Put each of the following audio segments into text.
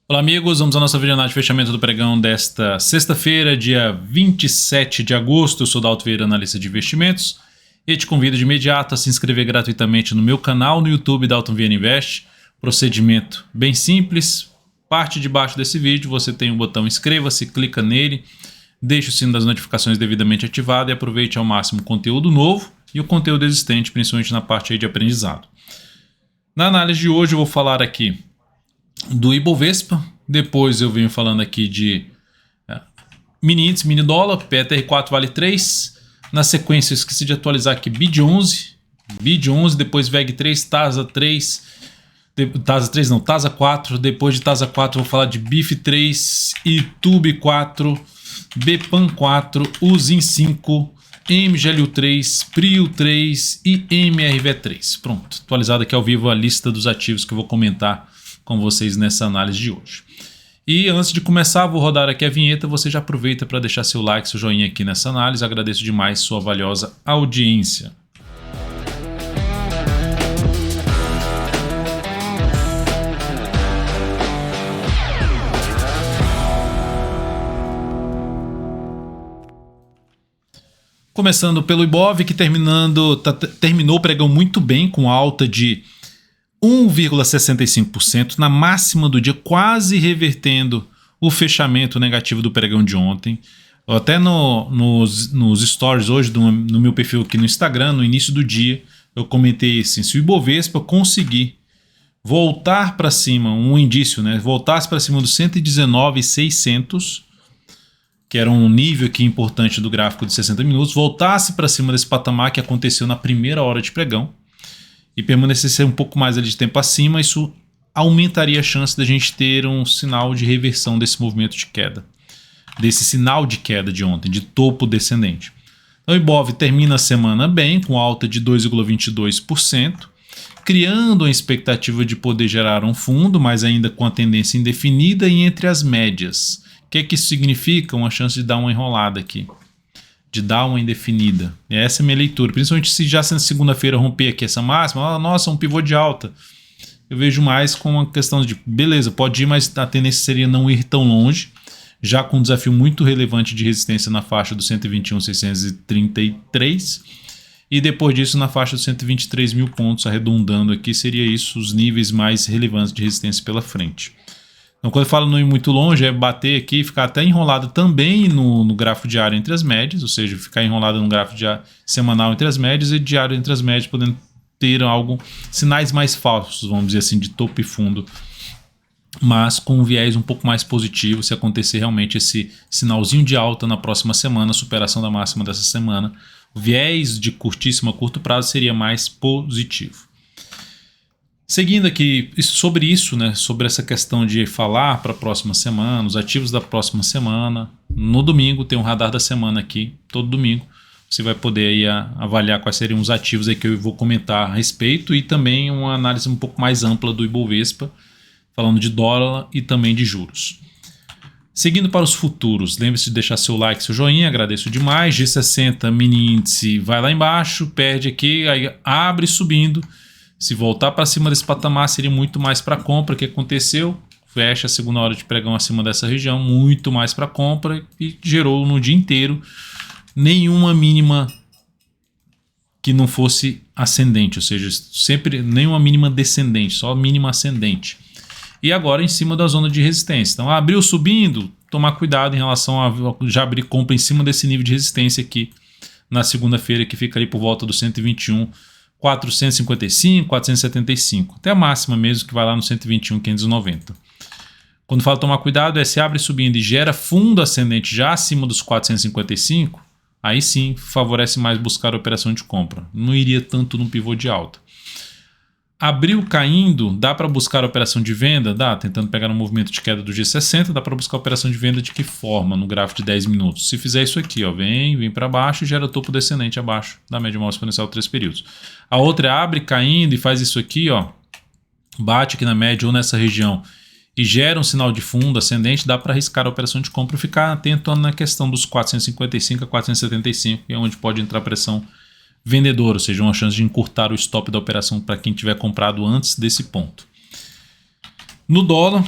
Olá amigos, vamos à nossa videoanálise de fechamento do pregão desta sexta-feira, dia 27 de agosto. Eu sou Dalton Vieira, analista de investimentos, e te convido de imediato a se inscrever gratuitamente no meu canal no YouTube Dalton Vieira Invest. Procedimento bem simples, parte de baixo desse vídeo você tem o botão inscreva-se, clica nele, deixe o sino das notificações devidamente ativado e aproveite ao máximo o conteúdo novo e o conteúdo existente, principalmente na parte aí de aprendizado. Na análise de hoje eu vou falar aqui do Ibovespa, depois eu venho falando aqui de mini índice, mini dólar, PTR4 vale 3, na sequência eu esqueci de atualizar aqui BID11, depois VEG3, TASA 3, TASA 4, depois de TASA 4 vou falar de BIF3, ITUB 4, BPAN 4, USIN 5, MGLU 3, PRIO 3 e MRV3. Pronto, atualizado aqui ao vivo a lista dos ativos que eu vou comentar com vocês nessa análise de hoje. E antes de começar, vou rodar aqui a vinheta. Você já aproveita para deixar seu like, seu joinha aqui nessa análise. Agradeço demais sua valiosa audiência. Começando pelo Ibov, que terminou o pregão muito bem, com alta de 1,65% na máxima do dia, quase revertendo o fechamento negativo do pregão de ontem. Até nos stories hoje, no meu perfil aqui no Instagram, no início do dia, eu comentei assim: se o Ibovespa conseguir voltar para cima, um indício, né, voltasse para cima dos 119.600, que era um nível aqui importante do gráfico de 60 minutos, voltasse para cima desse patamar que aconteceu na primeira hora de pregão, e permanecesse um pouco mais ali de tempo acima, isso aumentaria a chance da gente ter um sinal de reversão desse movimento de queda, desse sinal de queda de ontem, de topo descendente. Então o Ibov termina a semana bem, com alta de 2,22%, criando a expectativa de poder gerar um fundo, mas ainda com a tendência indefinida e entre as médias. O que é que isso significa? Uma chance de dar uma enrolada aqui, de dar uma indefinida. E essa é a minha leitura, principalmente se já na segunda-feira romper aqui essa máxima, nossa, um pivô de alta. Eu vejo mais com uma questão de, beleza, pode ir, mas a tendência seria não ir tão longe, já com um desafio muito relevante de resistência na faixa dos 121.633, e depois disso na faixa dos 123 mil pontos, arredondando aqui, seria isso os níveis mais relevantes de resistência pela frente. Então, quando eu falo não ir muito longe, é bater aqui e ficar até enrolado também no gráfico diário entre as médias, ou seja, ficar enrolado no gráfico semanal entre as médias e diário entre as médias, podendo ter sinais mais falsos, vamos dizer assim, de topo e fundo, mas com um viés um pouco mais positivo se acontecer realmente esse sinalzinho de alta na próxima semana, superação da máxima dessa semana. O viés de curtíssimo a curto prazo seria mais positivo. Seguindo aqui sobre isso, né, sobre essa questão de falar para a próxima semana, os ativos da próxima semana, no domingo tem um radar da semana aqui, todo domingo você vai poder aí avaliar quais seriam os ativos aí que eu vou comentar a respeito, e também uma análise um pouco mais ampla do Ibovespa, falando de dólar e também de juros. Seguindo para os futuros, lembre-se de deixar seu like, seu joinha, agradeço demais. G60 mini índice vai lá embaixo, perde aqui, aí abre subindo. Se voltar para cima desse patamar, seria muito mais para compra. O que aconteceu? Fecha a segunda hora de pregão acima dessa região, muito mais para compra, e gerou no dia inteiro nenhuma mínima que não fosse ascendente, ou seja, sempre nenhuma mínima descendente, só mínima ascendente. E agora em cima da zona de resistência. Então abriu subindo, tomar cuidado em relação a já abrir compra em cima desse nível de resistência aqui na segunda-feira, que fica ali por volta do 121.455, 475, até a máxima mesmo, que vai lá no 121.590. Quando falo tomar cuidado, se abre subindo e gera fundo ascendente já acima dos 455, aí sim favorece mais buscar a operação de compra. Não iria tanto no pivô de alta. Abriu caindo, dá para buscar a operação de venda? Dá, tentando pegar no movimento de queda do G60, dá para buscar a operação de venda de que forma? No gráfico de 10 minutos. Se fizer isso aqui, ó, vem para baixo e gera topo descendente abaixo da média móvel exponencial de 3 períodos. A outra abre caindo e faz isso aqui, ó, bate aqui na média ou nessa região e gera um sinal de fundo ascendente, dá para arriscar a operação de compra e ficar atento na questão dos 455 a 475, que é onde pode entrar pressão vendedor, ou seja, uma chance de encurtar o stop da operação para quem tiver comprado antes desse ponto. No dólar,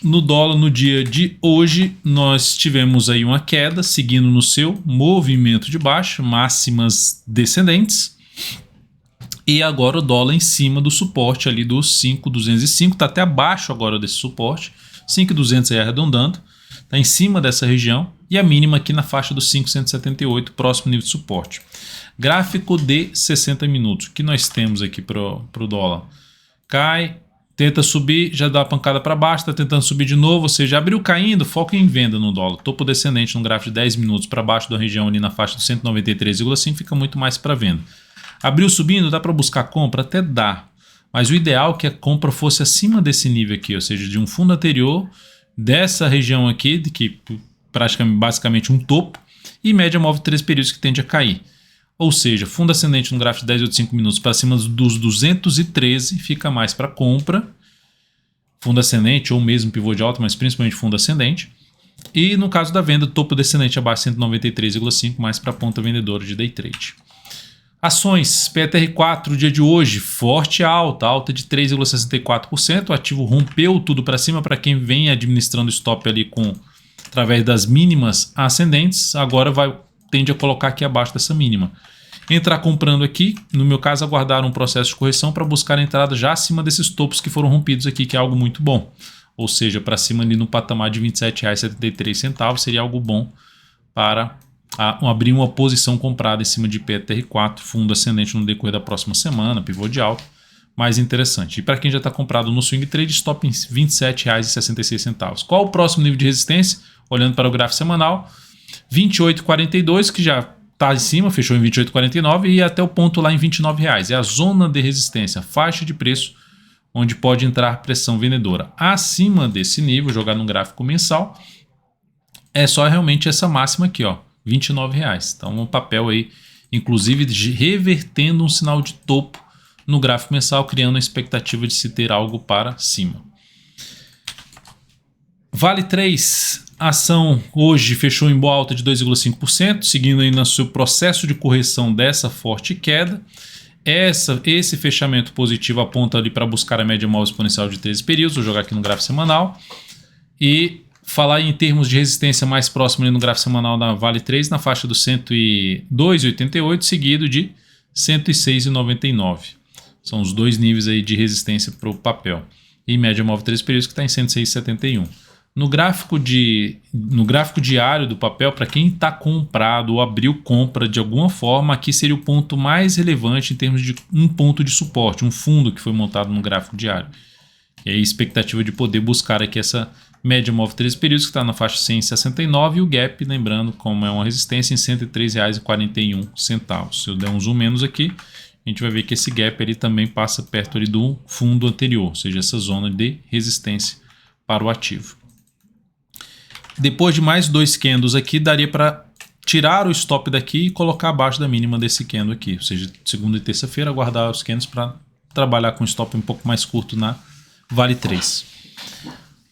No dólar, no dia de hoje, nós tivemos aí uma queda, seguindo no seu movimento de baixa, máximas descendentes. E agora o dólar em cima do suporte ali dos 5.205, está até abaixo agora desse suporte, 5.200 aí arredondando, está em cima dessa região, e a mínima aqui na faixa dos 5.178, próximo nível de suporte. Gráfico de 60 minutos, o que nós temos aqui para o dólar? Cai, tenta subir, já dá uma pancada para baixo, está tentando subir de novo, ou seja, abriu caindo, foco em venda no dólar. Topo descendente no gráfico de 10 minutos para baixo da região ali na faixa dos 193,5 fica muito mais para venda. Abriu subindo, dá para buscar compra? Até dá, mas o ideal é que a compra fosse acima desse nível aqui, ou seja, de um fundo anterior, dessa região aqui, de que praticamente, basicamente um topo, e média móvel 3 períodos que tende a cair. Ou seja, fundo ascendente no gráfico de 10 ou 5 minutos para cima dos 213 fica mais para compra. Fundo ascendente ou mesmo pivô de alta, mas principalmente fundo ascendente. E no caso da venda, topo descendente abaixo de 193,5 mais para ponta vendedora de day trade. Ações, PTR4, dia de hoje, forte alta de 3,64%. O ativo rompeu tudo para cima para quem vem administrando stop ali através das mínimas ascendentes. Agora tende a colocar aqui abaixo dessa mínima. Entrar comprando aqui, no meu caso, aguardar um processo de correção para buscar a entrada já acima desses topos que foram rompidos aqui, que é algo muito bom. Ou seja, para cima ali no patamar de R$ 27,73 seria algo bom para abrir uma posição comprada em cima de PTR4, fundo ascendente no decorrer da próxima semana, pivô de alta, mais interessante. E para quem já está comprado no swing trade, stop em R$ 27,66. Qual o próximo nível de resistência? Olhando para o gráfico semanal, 28,42, que já está em cima, fechou em 28,49 e até o ponto lá em R$ 29,00. É a zona de resistência, faixa de preço, onde pode entrar pressão vendedora. Acima desse nível, jogar no gráfico mensal, é só realmente essa máxima aqui, ó, R$ 29,00. Então, um papel aí, inclusive, revertendo um sinal de topo no gráfico mensal, criando a expectativa de se ter algo para cima. Vale 3, ação hoje fechou em boa alta de 2,5%, seguindo aí no seu processo de correção dessa forte queda. Esse fechamento positivo aponta ali para buscar a média móvel exponencial de 13 períodos, vou jogar aqui no gráfico semanal. E falar em termos de resistência mais próximo ali no gráfico semanal da Vale 3, na faixa dos 102,88, seguido de 106,99. São os dois níveis aí de resistência para o papel. E média móvel 13 períodos que está em 106,71. No gráfico diário do papel, para quem está comprado ou abriu compra de alguma forma, aqui seria o ponto mais relevante em termos de um ponto de suporte, um fundo que foi montado no gráfico diário. E aí a expectativa de poder buscar aqui essa média móvel 13 períodos que está na faixa 169 e o gap, lembrando, como é uma resistência, em R$ 103,41. Se eu der um zoom menos aqui, a gente vai ver que esse gap ele também passa perto ali do fundo anterior, ou seja, essa zona de resistência para o ativo. Depois de mais 2 candles aqui, daria para tirar o stop daqui e colocar abaixo da mínima desse candle aqui. Ou seja, segunda e terça-feira, aguardar os candles para trabalhar com stop um pouco mais curto na Vale 3.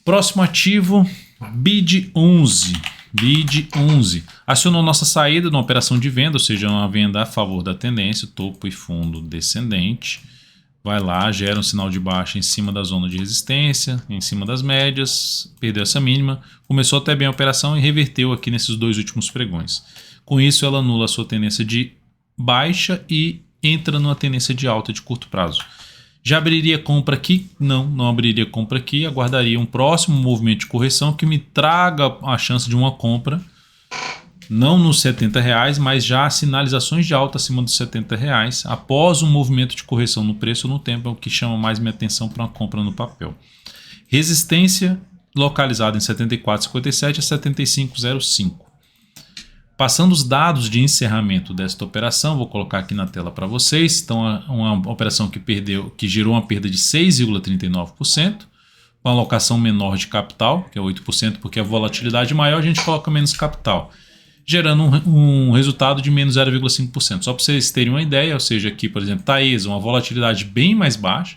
Próximo ativo, BID11. BID11 acionou nossa saída de uma operação de venda, ou seja, uma venda a favor da tendência, topo e fundo descendente. Vai lá, gera um sinal de baixa em cima da zona de resistência, em cima das médias, perdeu essa mínima, começou até bem a operação e reverteu aqui nesses 2 últimos pregões. Com isso, ela anula a sua tendência de baixa e entra numa tendência de alta de curto prazo. Já abriria compra aqui? Não abriria compra aqui, aguardaria um próximo movimento de correção que me traga a chance de uma compra, não nos R$ 70,00, mas já sinalizações de alta acima dos R$ 70,00 após um movimento de correção no preço ou no tempo, é o que chama mais minha atenção para uma compra no papel. Resistência localizada em 74,57 a 75,05. Passando os dados de encerramento desta operação, vou colocar aqui na tela para vocês. Então, uma operação que gerou uma perda de 6,39%, com alocação menor de capital, que é 8%, porque a volatilidade maior a gente coloca menos capital, gerando um resultado de menos 0,5%. Só para vocês terem uma ideia, ou seja, aqui, por exemplo, Taesa, uma volatilidade bem mais baixa,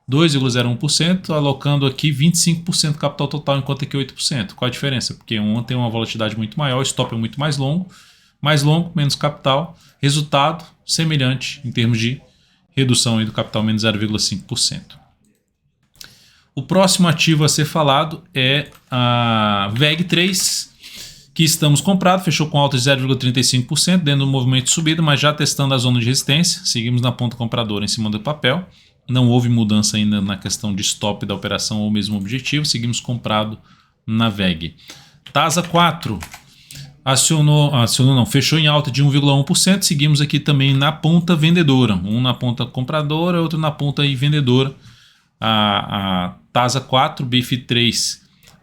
2,01%, alocando aqui 25% capital total, enquanto aqui 8%. Qual a diferença? Porque uma tem uma volatilidade muito maior, o stop é muito mais longo, menos capital, resultado semelhante em termos de redução aí do capital, menos 0,5%. O próximo ativo a ser falado é a VEG3, que estamos comprado, fechou com alta de 0,35% dentro do movimento de subida, mas já testando a zona de resistência. Seguimos na ponta compradora em cima do papel. Não houve mudança ainda na questão de stop da operação ou mesmo objetivo. Seguimos comprado na VEG. TASA 4 fechou em alta de 1,1%. Seguimos aqui também na ponta vendedora. Um na ponta compradora, outro na ponta vendedora. A TASA 4, BIF3,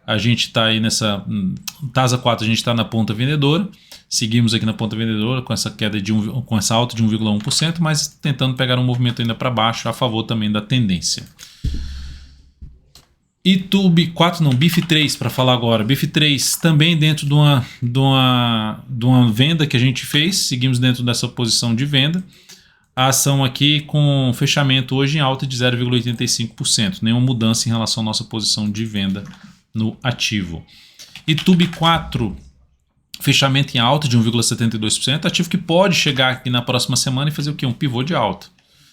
a gente está aí nessa TASA 4, a gente está na ponta vendedora. Seguimos aqui na ponta vendedora com essa queda com essa alta de 1,1%, mas tentando pegar um movimento ainda para baixo a favor também da tendência. ITUB 4 não, BIF3 para falar agora. BIF3 também dentro de uma venda que a gente fez, seguimos dentro dessa posição de venda. A ação aqui com fechamento hoje em alta de 0,85%, nenhuma mudança em relação à nossa posição de venda no ativo. ITUB 4, fechamento em alta de 1,72%, ativo que pode chegar aqui na próxima semana e fazer o quê? Um pivô de alta.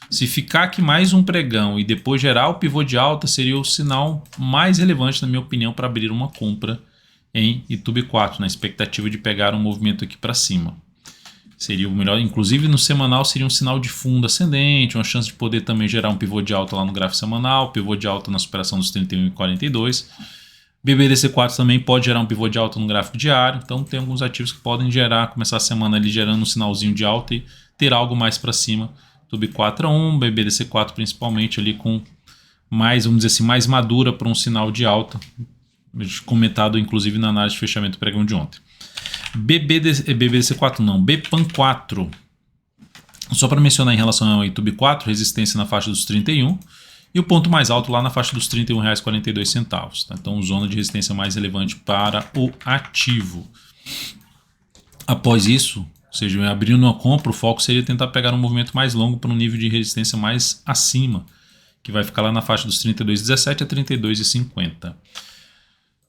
Se ficar aqui mais um pregão e depois gerar o pivô de alta, seria o sinal mais relevante, na minha opinião, para abrir uma compra em ITUB 4, na expectativa de pegar um movimento aqui para cima. Seria o melhor, inclusive no semanal seria um sinal de fundo ascendente, uma chance de poder também gerar um pivô de alta lá no gráfico semanal, pivô de alta na superação dos 31,42. BBDC4 também pode gerar um pivô de alta no gráfico diário, então tem alguns ativos que podem começar a semana ali gerando um sinalzinho de alta e ter algo mais para cima. ITUB 4 a 1, BBDC4 principalmente ali com mais, vamos dizer assim, mais madura para um sinal de alta, comentado inclusive na análise de fechamento do pregão de ontem. BBDC4 não, BPAN4, só para mencionar em relação ao ITUB 4, resistência na faixa dos 31 e o ponto mais alto lá na faixa dos R$ 31,42. Tá? Então, zona de resistência mais relevante para o ativo. Após isso, ou seja, abrindo uma compra, o foco seria tentar pegar um movimento mais longo para um nível de resistência mais acima, que vai ficar lá na faixa dos 32,17 a 32,50.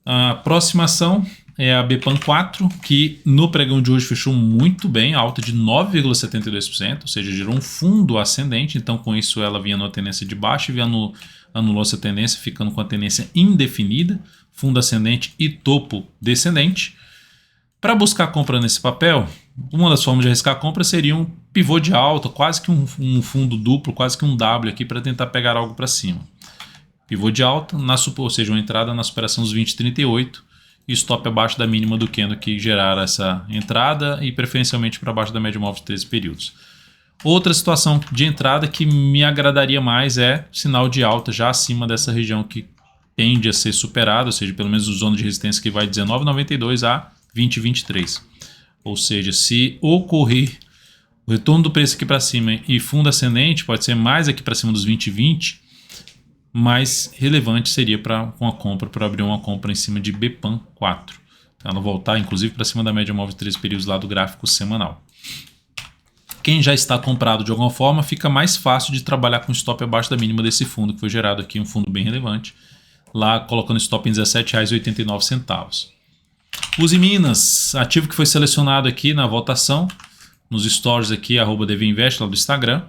A próxima ação é a BPAN4, que no pregão de hoje fechou muito bem, alta de 9,72%, ou seja, gerou um fundo ascendente, então com isso ela vinha numa tendência de baixa e anulou essa tendência, ficando com a tendência indefinida, fundo ascendente e topo descendente. Para buscar compra nesse papel, uma das formas de arriscar a compra seria um pivô de alta, quase que um fundo duplo, quase que um W aqui para tentar pegar algo para cima. Pivô de alta, ou seja, uma entrada na superação dos 20,38 e stop abaixo da mínima do candle que gerar essa entrada e preferencialmente para baixo da média móvel de 13 períodos. Outra situação de entrada que me agradaria mais é sinal de alta já acima dessa região que tende a ser superada, ou seja, pelo menos zona de resistência que vai de 19,92 a 20,23. Ou seja, se ocorrer o retorno do preço aqui para cima e fundo ascendente, pode ser mais aqui para cima dos 20,20, mais relevante seria para abrir uma compra em cima de BPAN4. Ela voltar inclusive para cima da média móvel de 13 períodos lá do gráfico semanal. Quem já está comprado de alguma forma, fica mais fácil de trabalhar com stop abaixo da mínima desse fundo, que foi gerado aqui, um fundo bem relevante, lá colocando stop em R$ 17,89. Uzi Minas, ativo que foi selecionado aqui na votação, nos stories aqui, @dvinvest, lá do Instagram.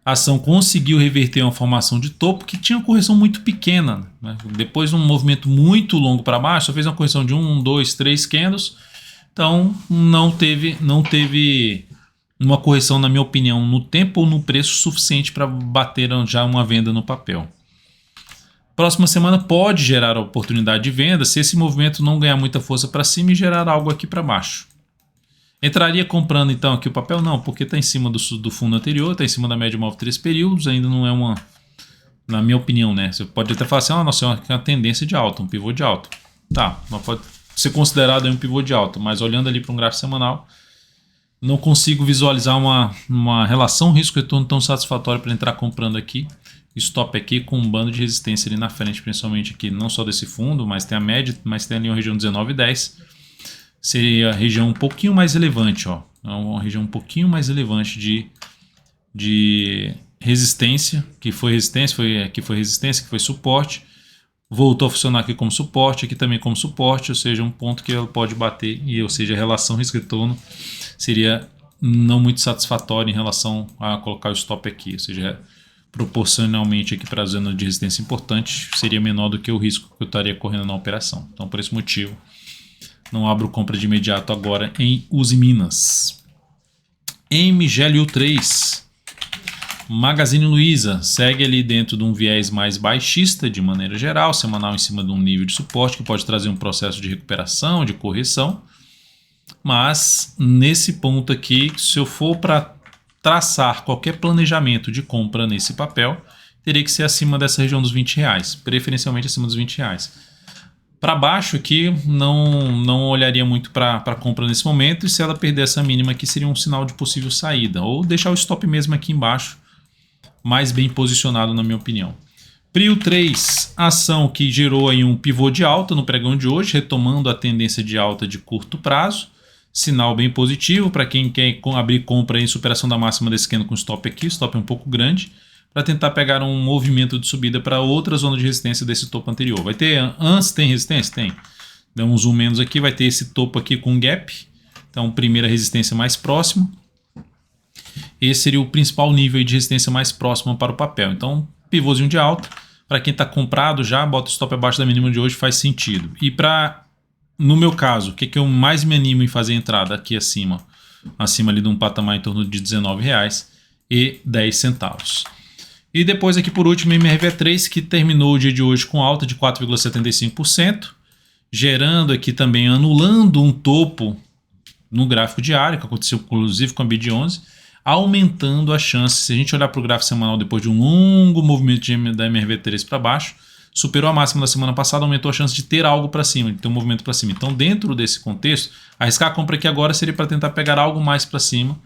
A ação conseguiu reverter uma formação de topo que tinha uma correção muito pequena, né? Depois de um movimento muito longo para baixo, só fez uma correção de 1, 2, 3 candles. Então não teve uma correção, na minha opinião, no tempo ou no preço suficiente para bater já uma venda no papel. Próxima semana pode gerar a oportunidade de venda se esse movimento não ganhar muita força para cima e gerar algo aqui para baixo. Entraria comprando então aqui o papel? Não, porque está em cima do fundo anterior, está em cima da média móvel 3 períodos, ainda não é uma, na minha opinião, né? Você pode até falar assim, nossa, é uma tendência de alta, um pivô de alta. Tá, mas pode ser considerado aí um pivô de alta, mas olhando ali para um gráfico semanal, não consigo visualizar uma relação risco-retorno tão satisfatória para entrar comprando aqui. Stop aqui com um bando de resistência ali na frente, principalmente aqui, não só desse fundo, mas tem a média, mas tem ali uma região 19,10. Seria a região um pouquinho mais relevante, ó. É uma região um pouquinho mais relevante de resistência, que foi resistência, que foi suporte. Voltou a funcionar aqui como suporte, aqui também como suporte, ou seja, um ponto que ela pode bater, ou seja, a relação risco-retorno seria não muito satisfatória em relação a colocar o stop aqui, ou seja, proporcionalmente aqui para a zona de resistência importante, seria menor do que o risco que eu estaria correndo na operação. Então, por esse motivo, não abro compra de imediato agora em Usiminas. MGLU3, Magazine Luiza, segue ali dentro de um viés mais baixista de maneira geral, semanal em cima de um nível de suporte que pode trazer um processo de recuperação, de correção. Mas nesse ponto aqui, se eu for para traçar qualquer planejamento de compra nesse papel, teria que ser acima dessa região dos R$20, preferencialmente acima dos R$20. Para baixo aqui, não olharia muito para compra nesse momento, e se ela perder essa mínima aqui, seria um sinal de possível saída, ou deixar o stop mesmo aqui embaixo, mais bem posicionado na minha opinião. Prio 3, ação que gerou aí um pivô de alta no pregão de hoje, retomando a tendência de alta de curto prazo. Sinal bem positivo para quem quer abrir compra em superação da máxima desse candle com stop aqui. O stop é um pouco grande para tentar pegar um movimento de subida para outra zona de resistência desse topo anterior. Vai ter, antes tem resistência? Tem. Dá um zoom menos aqui, vai ter esse topo aqui com gap. Então, primeira resistência mais próxima. Esse seria o principal nível de resistência mais próxima para o papel. Então, pivôzinho de alta. Para quem está comprado já, bota o stop abaixo da mínima de hoje, faz sentido. E no meu caso, o que eu mais me animo em fazer a entrada aqui acima ali de um patamar em torno de R$19,10. E depois aqui por último, MRV3, que terminou o dia de hoje com alta de 4,75%, gerando aqui também, anulando um topo no gráfico diário, que aconteceu inclusive com a BID11, aumentando a chance, se a gente olhar para o gráfico semanal depois de um longo movimento da MRV3 para baixo, superou a máxima da semana passada, aumentou a chance de ter algo para cima, de ter um movimento para cima. Então, dentro desse contexto, arriscar a compra aqui agora seria para tentar pegar algo mais para cima.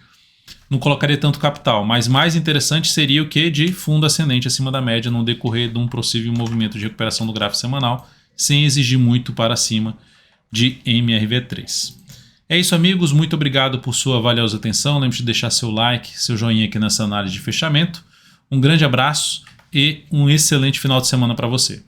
Não colocaria tanto capital, mas mais interessante seria o que? De fundo ascendente acima da média no decorrer de um possível movimento de recuperação do gráfico semanal, sem exigir muito para cima de MRV3. É isso, amigos. Muito obrigado por sua valiosa atenção. Lembre-se de deixar seu like, seu joinha aqui nessa análise de fechamento. Um grande abraço e um excelente final de semana para você.